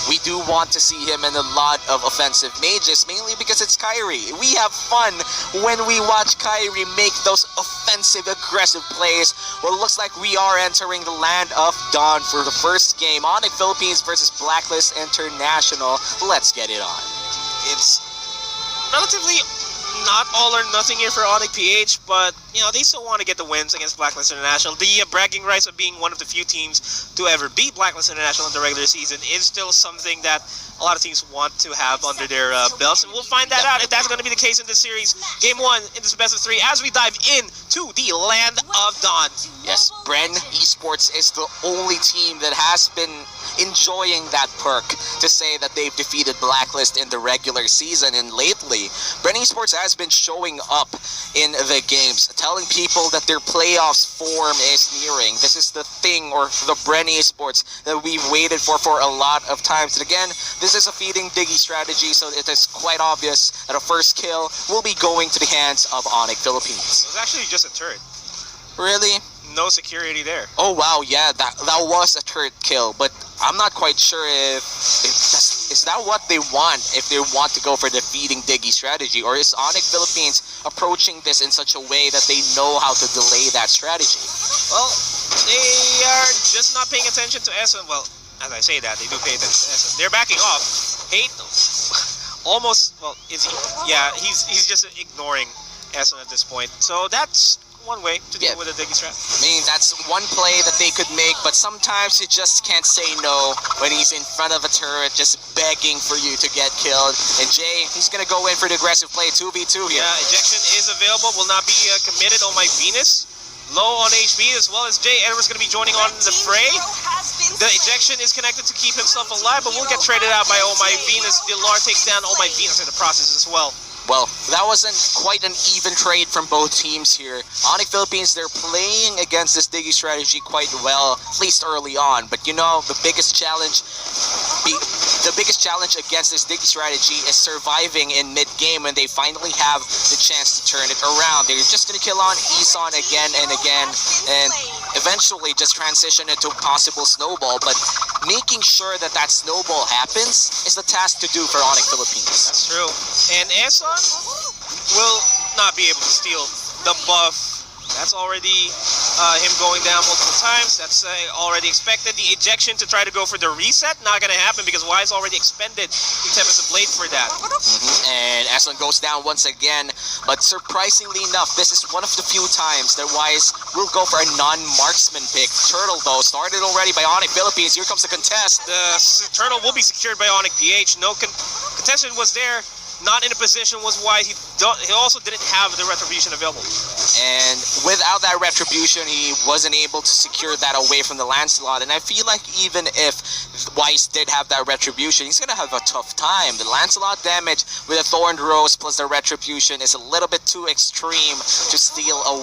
We do want to see him in a lot of offensive mages, mainly because it's Kyrie. We have fun when we watch Kyrie make those offensive, aggressive plays. Well, it looks like we are entering the land of dawn for the first game. Onic Philippines versus Blacklist International. Let's get it on. It's relatively not all or nothing here for Mpl-Ph, but you know, they still want to get the wins against Blacklist International. The bragging rights of being one of the few teams to ever beat Blacklist International in the regular season is still something that a lot of teams want to have under their belts, and we'll find that out if that's going to be the case in this series. Game 1 in this best of 3 as we dive into the land of dawn. Yes, Bren Esports is the only team that has been enjoying that perk to say that they've defeated Blacklist in the regular season, and lately Bren Esports has been showing up in the games, telling people that their playoffs form is nearing. This is the thing, or the Bren Esports that we've waited for a lot of times. And again, this is a feeding Diggy strategy, so it is quite obvious that a first kill will be going to the hands of Onic Philippines. It was actually just a turret. Really? No security there. Oh wow, yeah, that was a turret kill, but I'm not quite sure if is that what they want, if they want to go for the feeding Diggy strategy, or is Onic Philippines approaching this in such a way that they know how to delay that strategy? Well, they are just not paying attention to Essen. Well, as I say that, they do pay attention to Essen. They're backing off. Hate almost, well, is he? Yeah, he's just ignoring Essen at this point. So that's one way to deal with a Diggy strat. I mean, that's one play that they could make, but sometimes you just can't say no when he's in front of a turret just begging for you to get killed. And Jay, he's going to go in for the aggressive play, 2v2 here. Yeah, ejection is available, will not be committed on my Venus. Low on HP, as well as Jay Edwards going to be joining on the fray. The ejection is connected to keep himself alive, but will get traded out by Oh My Venus. Dilar takes down Oh My Venus in the process as well. Well, that wasn't quite an even trade from both teams here. Onic Philippines, they're playing against this Diggy strategy quite well, at least early on. But you know, the biggest challenge against this Diggy strategy is surviving in mid-game when they finally have the chance to turn it around. They're just going to kill on Isan again and again, and eventually just transition into possible snowball. But making sure that that snowball happens is the task to do for Onic Philippines. That's true. And Esan will not be able to steal the buff. That's already him going down multiple times. That's already expected. The ejection to try to go for the reset, not going to happen because Wise already expended the Tempest of Blade for that. And Esan goes down once again. But surprisingly enough, this is one of the few times that Wise will go for a non-marksman pick. Turtle, though, started already by Onic Philippines. Here comes the contest. The Turtle will be secured by Onic-Ph. No contestant was there. Not in a position was Wise. He also didn't have the retribution available. And without that retribution, he wasn't able to secure that away from the Lancelot. And I feel like even if Wise did have that retribution, he's going to have a tough time. The Lancelot damage with a Thorned Rose plus the retribution is a little bit too extreme to steal a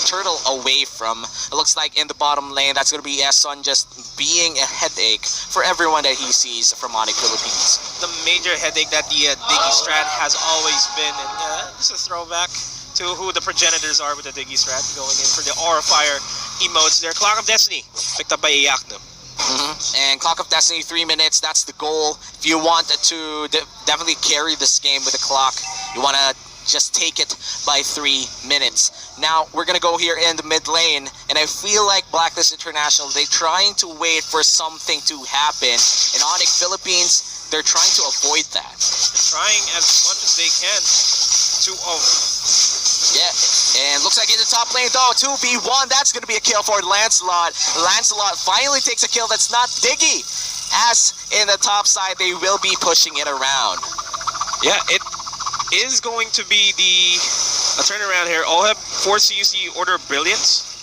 turtle away from. It looks like in the bottom lane, that's going to be Esan just being a headache for everyone that he sees from Onic Philippines. The major headache that the Diggy strat has always been, and this is a throwback to who the progenitors are with the Diggy strat, going in for the Aura Fire emotes there. Clock of Destiny, picked up by Iyakno. And Clock of Destiny, 3 minutes, that's the goal. If you want to definitely carry this game with the clock, you want to just take it by 3 minutes. Now, we're going to go here in the mid lane, and I feel like Blacklist International, they're trying to wait for something to happen. In Onic Philippines, they're trying to avoid that. They're trying as much as they can to Yeah, and looks like in the top lane though, 2v1, that's going to be a kill for Lancelot. Lancelot finally takes a kill that's not Diggy, as in the top side, they will be pushing it around. Yeah, it is going to be a turnaround here. Oheb forced to use the Order of Brilliance.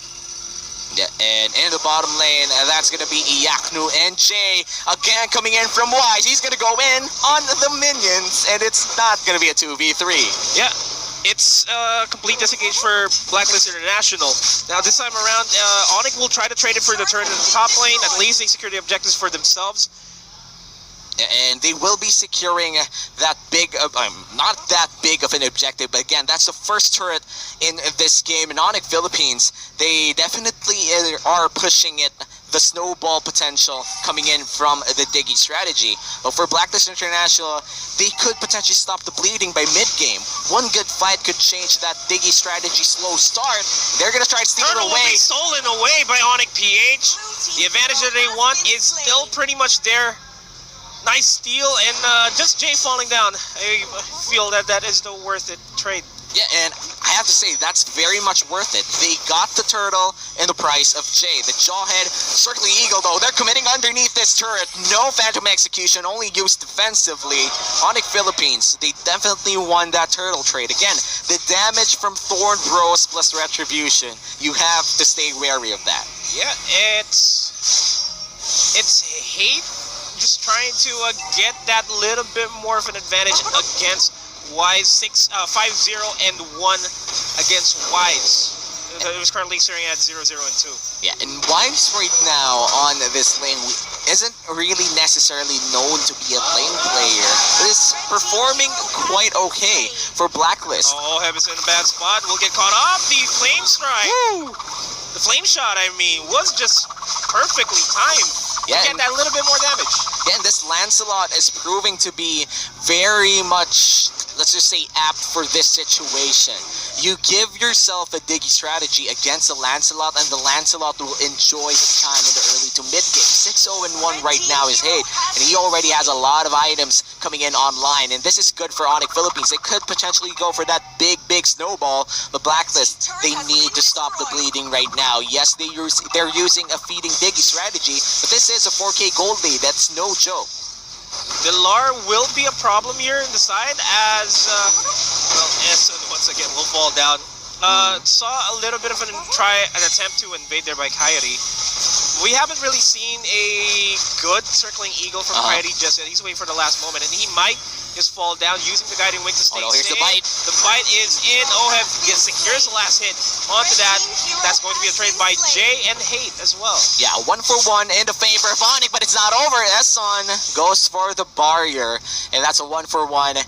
Yeah, and in the bottom lane, that's going to be Iyaknu and Jay again coming in from Wise. He's going to go in on the minions, and it's not going to be a 2v3. Yeah, it's complete disengage for Blacklist International. Now this time around, Onic will try to trade it for the turn in the top lane. At least they secure the objectives for themselves. And they will be securing that big, not that big of an objective, but again, that's the first turret in this game. In Onic Philippines, they definitely are pushing it the snowball potential coming in from the Diggy strategy. But for Blacklist International, they could potentially stop the bleeding by mid-game. One good fight could change that Diggy strategy slow start. They're going to try to steal it Turtle will away. be stolen away by Onic-Ph. The advantage that they want is still pretty much there. Nice steal, and just Jay falling down. I feel that that is the worth it trade. Yeah, and I have to say, that's very much worth it. They got the turtle and the price of Jay. The Jawhead, circling eagle though, they're committing underneath this turret. No phantom execution, only used defensively. Onic Philippines, they definitely won that turtle trade. Again, the damage from Thorn Rose plus Retribution, you have to stay wary of that. Yeah, it's hate just trying to get that little bit more of an advantage against Wise 5-0 and 1 against Wise. It was currently staring at 0-0 and 2. Yeah, and Wise right now on this lane isn't really necessarily known to be a lane player, but is performing quite okay for Blacklist. Oh, Hebus in a bad spot. Will get caught up. The flame strike. Woo! The flame shot, I mean, was just perfectly timed. Yeah, Get that little bit more damage. Yeah, and this Lancelot is proving to be very much, let's just say, apt for this situation. You give yourself a Diggy strategy against the Lancelot, and the Lancelot will enjoy his time in the early to mid-game. 6-0 and 1 right now is Hate, and he already has a lot of items coming in online, and this is good for Onic Philippines. They could potentially go for that big snowball. The Blacklist, they need to stop the bleeding right now. Yes, they're using a feeding Diggy strategy, but this is a 4K gold lead. That's no joke. Dilar will be a problem here in the side as, well, Essen once again will fall down. Saw a little bit of an attempt to invade there by Kyrie. We haven't really seen a good circling eagle from Kyrie just yet. He's waiting for the last moment, and he might just fall down using the guiding wing to stay here's safe. the bite. The bite is in. Oheb secures the last hit onto that. That's going to be a trade by Jay and Hate as well. Yeah, 1-for-1 in the favor of Onic, but it's not over. Esson goes for the barrier, and that's a 1-for-1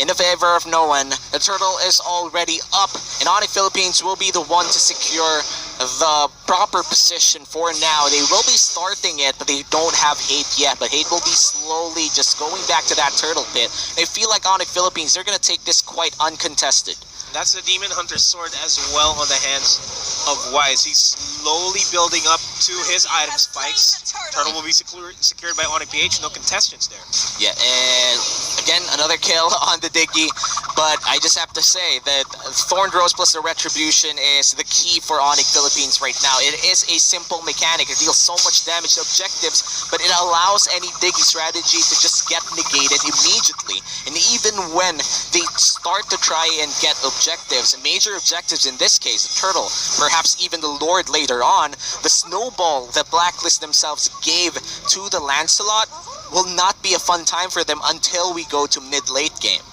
in the favor of no one. The turtle is already up, and Onic Philippines will be the one to secure the proper position for now. They will be starting it, but they don't have Hate yet. But Hate will be slowly just going back to that turtle pit. They feel like Onic Philippines, they're going to take this quite uncontested. That's the Demon Hunter's sword as well on the hands of Wise. He's slowly building up to his item spikes. Turtle will be secured by Onic-Ph. No contestants there. Yeah, and again, another kill on the Diggy. But I just have to say that Thorn Rose plus the Retribution is the key for Onic Philippines right now. It is a simple mechanic. It deals so much damage to objectives, but it allows any Diggy strategy to just get negated immediately. And even when they start to try and get objectives, major objectives in this case, the Turtle, perhaps even the Lord later on, the snowball that Blacklist themselves gave to the Lancelot will not be a fun time for them until we go to mid-late game.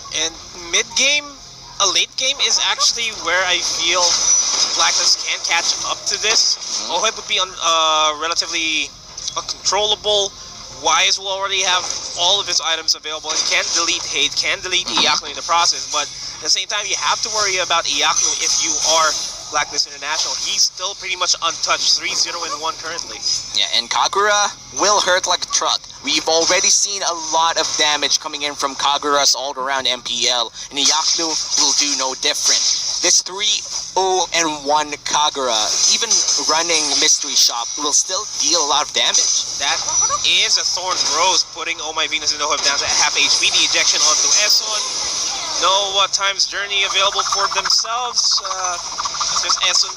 And mid-game, a late game is actually where I feel Blacklist can catch up to this. Oheb would be relatively uncontrollable. Wise will already have all of his items available and can delete Hate, can delete Iaknu in the process, but at the same time, you have to worry about Iaknu if you are Blacklist International. He's still pretty much untouched, 3-0 and 1 currently. Yeah, and Kagura will hurt like a truck. We've already seen a lot of damage coming in from Kagura's all-around MPL, and Iaknu will do no different. This 3-0 and 1 Kagura, even running Mystery Shop, will still deal a lot of damage. That is a Thorn Rose, putting Oh My Venus and Oheb down to half HP. The ejection onto Esson. No times journey available for themselves. Just Esson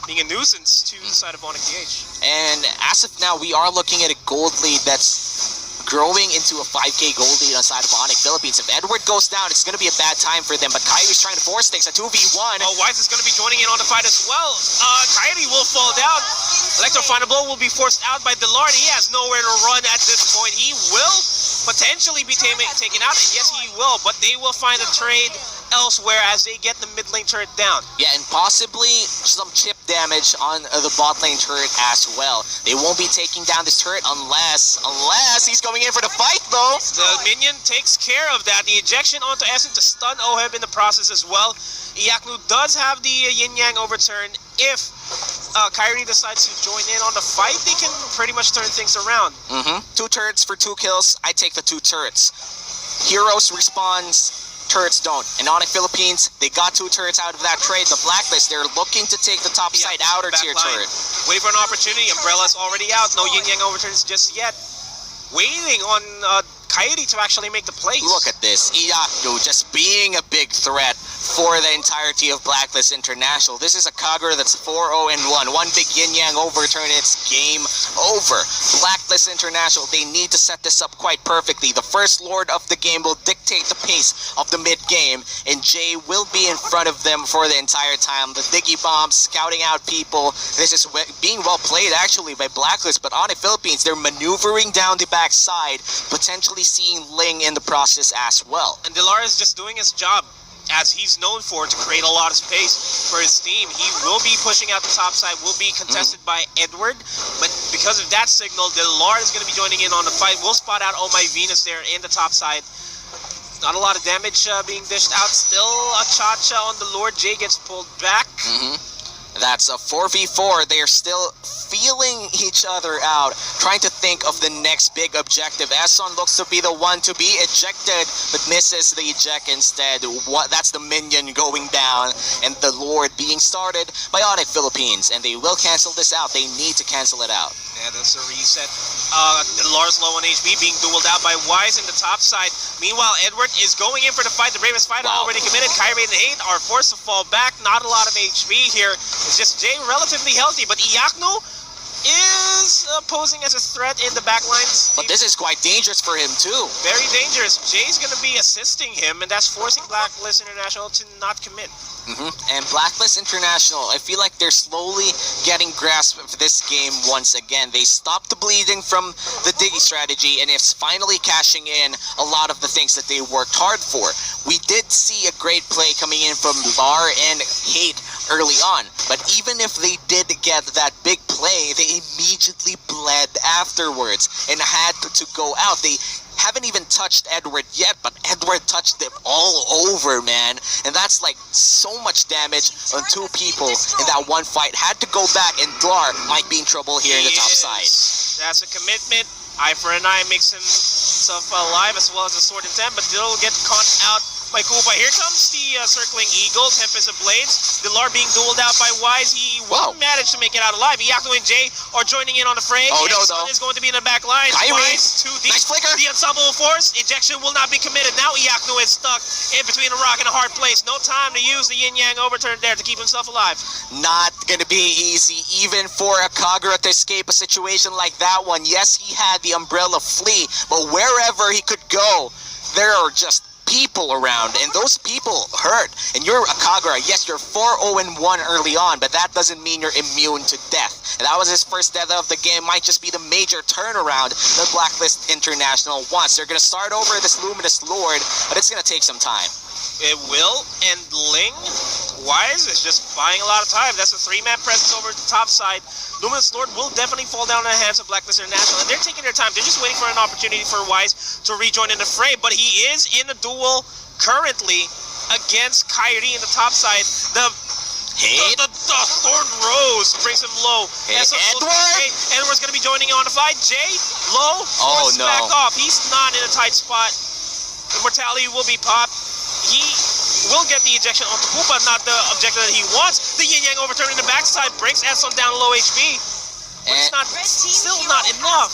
being a nuisance to the side of Onic-Ph. And as of now, we are looking at a gold lead that's growing into a 5K gold lead on the side of Onic Philippines. If Edward goes down, it's going to be a bad time for them, but Kyrie's trying to force things, a 2v1. Oh, Wise is going to be joining in on the fight as well. Kyrie will fall down. Electro Final Blow will be forced out by Delard. He has nowhere to run at this point. He will potentially be taken out, and yes, he will, but they will find a trade elsewhere as they get the mid lane turret down. Yeah, and possibly some chip damage on the bot lane turret as well. They won't be taking down this turret unless he's going in for the fight, though. The minion takes care of that. The ejection onto Essen to stun Oheb in the process as well. Iaknu does have the yin-yang overturn. If Kyrie decides to join in on the fight, they can pretty much turn things around. 2 turrets for 2 kills. I take the 2 turrets. Heroes respawns, turrets don't. And Onic Philippines, they got 2 turrets out of that trade. The Blacklist, they're looking to take the top side outer tier turret. Wait for an opportunity. Umbrella's already out. No yin-yang overturns just yet. Waiting on Kyrie to actually make the plays. Look at this. Iaknu just being a big threat for the entirety of Blacklist International. This is a Kagura that's 4-0-1. One big yin-yang overturn, it's game over. Blacklist International, they need to set this up quite perfectly. The first lord of the game will dictate the pace of the mid-game, and Jay will be in front of them for the entire time. The Diggy Bombs, scouting out people. This is being well played, actually, by Blacklist, but Onic Philippines, they're maneuvering down the backside, potentially seeing Ling in the process as well. And Dilar is just doing his job, as he's known for, to create a lot of space for his team. He will be pushing out the top side, will be contested by Edward, but because of that signal, Dilar is going to be joining in on the fight. We'll spot out Oh My Venus there in the top side. Not a lot of damage being dished out. Still a cha-cha on the Lord. Jay gets pulled back. That's a 4v4. They're still feeling each other out, trying to think of the next big objective. Esson looks to be the one to be ejected, but misses the eject instead. That's the minion going down, and the Lord being started by Onic Philippines, and they will cancel this out. They need to cancel it out. Yeah, that's a reset. Lars low on HP, being dueled out by Wise in the top side. Meanwhile, Edward is going in for the fight. The bravest fighter already committed. Kyrie and the 8 are forced to fall back. Not a lot of HP here. It's just Jay relatively healthy, but Iaknu is posing as a threat in the backlines. But this is quite dangerous for him too. Very dangerous. Jay's going to be assisting him, and that's forcing Blacklist International to not commit. And Blacklist International, I feel like they're slowly getting grasp of this game once again. They stopped the bleeding from the Diggy strategy, and it's finally cashing in a lot of the things that they worked hard for. We did see a great play coming in from Lar and Hate early on, but even if they did get that big play, they immediately bled afterwards and had to go out. They haven't even touched Edward yet, but Edward touched them all over, man. And that's like so much damage on 2 people in that one fight. Had to go back, and Dlar might be in trouble here in the top side. That's a commitment. Eye for an eye makes himself alive, as well as a sword in 10, but they'll get caught out by Kuba. Here comes the circling eagle, Tempest of Blades. Dilar being dueled out by Wise. He won't manage to make it out alive. Iaknu and Jay are joining in on the fray. Oh no, though. Is going to be in the back line. Wise, too deep. Nice flicker. The ensemble force. Ejection will not be committed. Now Iaknu is stuck in between a rock and a hard place. No time to use the yin-yang overturn there to keep himself alive. Not going to be easy, even for a Kagura to escape a situation like that one. Yes, he had the umbrella flee, but wherever he could go, there are just people around, and those people hurt. And you're a Kagura. Yes, you're 4-0-1 early on, but that doesn't mean you're immune to death. And that was his first death of the game. Might just be the major turnaround that Blacklist International wants. They're going to start over this Luminous Lord, but it's going to take some time. It will, and Ling, Wise is just buying a lot of time. That's a 3-man presence over the top side. Luminous Lord will definitely fall down in the hands of Blacklist International, and they're taking their time. They're just waiting for an opportunity for Wise to rejoin in the fray, but he is in a duel currently against Kyrie in the top side. The Thorn Rose brings him low. Hey, Edward's going to be joining on the fight. Jay, low, forced back off. He's not in a tight spot. Immortality will be popped. He will get the ejection onto Koopa, not the objective that he wants. The yin-yang overturn in the backside brings Esson down to low HP. But it's not, still not enough.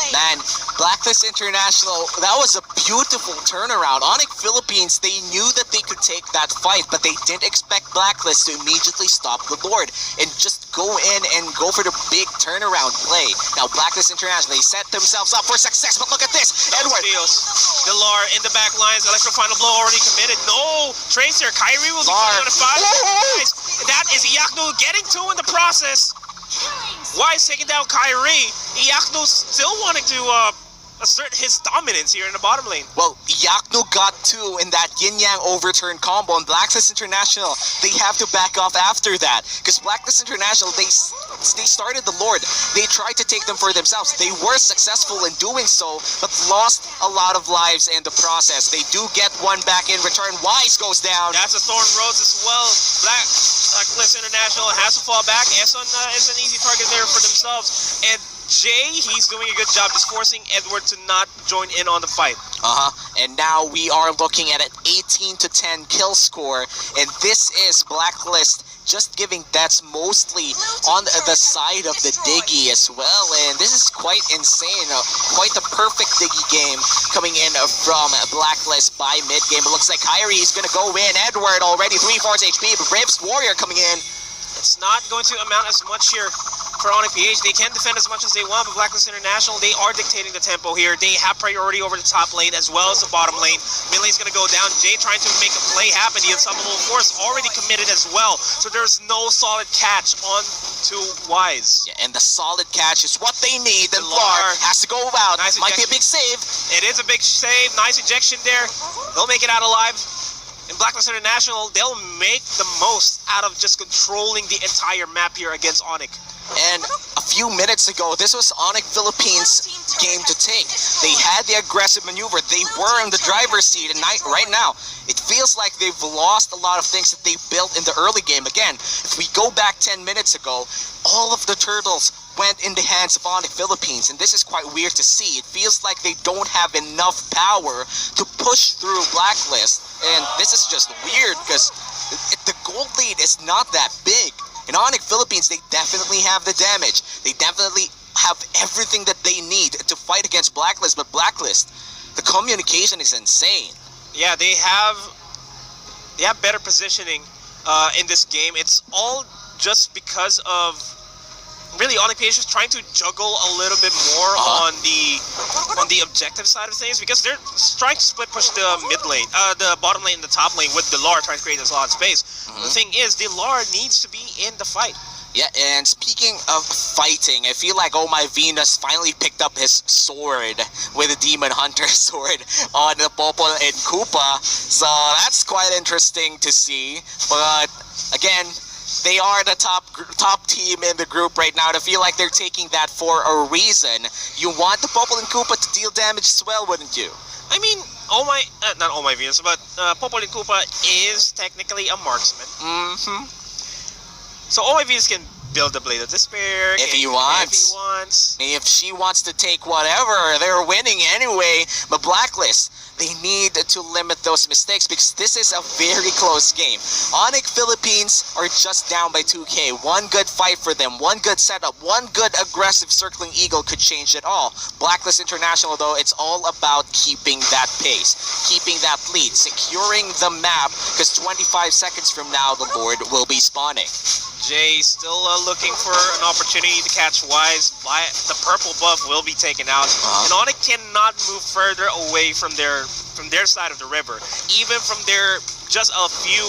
Man, Blacklist International, that was a beautiful turnaround. Onic Philippines, they knew that they could take that fight, but they didn't expect Blacklist to immediately stop the Lord and just go in and go for the big turnaround play. Now, Blacklist International, they set themselves up for success, but look at this. Edward. Dilar in the back lines. Electro Final Blow already committed. No Tracer. Kyrie will be on the fight. That is Iaknu getting 2 in the process. Wise taking down Kyrie. Iaknu still wanting to assert his dominance here in the bottom lane. Well, Yaknu got 2 in that yin-yang overturn combo, and Blacklist International, they have to back off after that. Because Blacklist International, they started the Lord. They tried to take them for themselves. They were successful in doing so, but lost a lot of lives in the process. They do get 1 back in return. Wise goes down. That's a Thorn Rose as well. Blacklist International has to fall back. Eson is an easy target there for themselves. And Jay, he's doing a good job just forcing Edward to not join in on the fight. And now we are looking at an 18-10 kill score, and this is Blacklist just giving deaths mostly on the side of the Diggy as well, and this is quite insane. Quite the perfect Diggy game coming in from Blacklist by mid-game. It looks like Kyrie is going to go in. Edward already 3-4 HP, but Bravest Warrior coming in. It's not going to amount as much here for Onic-Ph. They can defend as much as they want, but Blacklist International, they are dictating the tempo here. They have priority over the top lane as well as the bottom lane. Mid lane's going to go down. Jay trying to make a play happen. The Unstoppable Force already committed as well, so there's no solid catch on to Wise. Yeah, and the solid catch is what they need. The Lar has to go out. Nice Might be a big save. It is a big save. Nice ejection there. They'll make it out alive. In Blacklist International, they'll make the most out of just controlling the entire map here against Onic. And a few minutes ago, this was Onic Philippines' game to take. They had the aggressive maneuver. They were in the driver's seat, and right now, it feels like they've lost a lot of things that they built in the early game. Again, if we go back 10 minutes ago, all of the turtles went in the hands of Onic Philippines, and this is quite weird to see. It feels like they don't have enough power to push through Blacklist, and this is just weird because the gold lead is not that big. In Onic Philippines, they definitely have the damage. They definitely have everything that they need to fight against Blacklist, but Blacklist, the communication is insane. Yeah, they have better positioning in this game. It's all just because of really Onic-Ph is trying to juggle a little bit more on the objective side of things, because they're trying to split push the mid lane, the bottom lane and the top lane with the Lar trying to create this lot of space. The thing is, the Lar needs to be in the fight. Yeah, and speaking of fighting, I feel like Oh My Venus finally picked up his sword with a Demon Hunter sword on the Popol and Koopa, so that's quite interesting to see. But again, they are the top team in the group right now, and I feel like they're taking that for a reason. You want the Popol and Koopa to deal damage as well, wouldn't you? I mean, not Oh My Venus, but Popol and Koopa is technically a marksman. So Oh My Venus can build the Blade of Despair if he wants. If she wants to take whatever, they're winning anyway. But Blacklist, they need to limit those mistakes because this is a very close game. Onic Philippines are just down by 2K. One good fight for them, one good setup, one good aggressive circling eagle could change it all. Blacklist International, though, it's all about keeping that pace, keeping that lead, securing the map, because 25 seconds from now, the Lord will be spawning. Jay still looking for an opportunity to catch Wise. The purple buff will be taken out, and Onic cannot move further away from their side of the river. Even from their just a few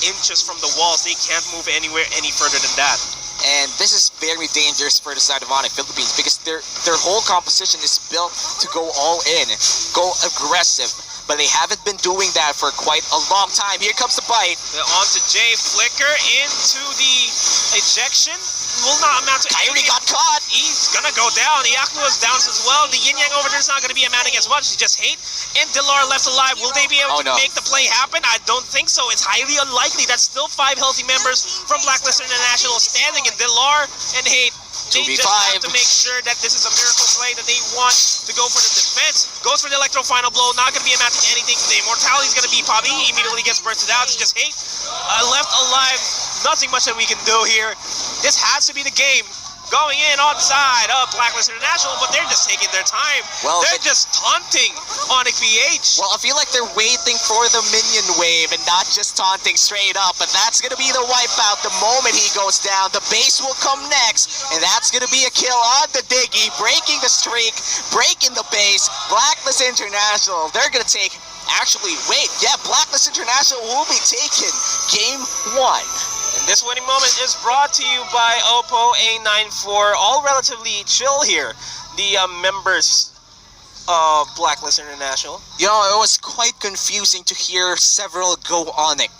inches from the walls, they can't move anywhere any further than that. And this is very dangerous for the side of Onic Philippines because their whole composition is built to go all in, go aggressive. But they haven't been doing that for quite a long time. Here comes the bite. On to Jay. Flicker into the ejection. Will not amount to Kyrie anything. got caught. He's gonna go down. Yaknu is down as well. The yin yang over there is not gonna be amounting as much. It's just hate. And Dilar left alive. Will they be able to make the play happen? I don't think so. It's highly unlikely. That's still 5 healthy members from Blacklist International standing, and Dilar and Hate, they just have to make sure that this is a miracle play that they want to go for the defense. Goes for the Electro Final Blow. Not going to be amounting to anything. The Immortality is going to be popped. He immediately gets bursted out. It's just Hate left alive. Nothing much that we can do here. This has to be the game. Going in on the side of Blacklist International, but they're just taking their time. Well, they're just taunting Onic-Ph. Well, I feel like they're waiting for the minion wave and not just taunting straight up, but that's going to be the wipeout the moment he goes down. The base will come next, and that's going to be a kill on the Diggy, breaking the streak, breaking the base. Blacklist International, they're going to take... Actually, wait, yeah, Blacklist International will be taking Game 1. This winning moment is brought to you by Oppo A94. All relatively chill here. The members Blacklist International. You know, it was quite confusing to hear several go Onics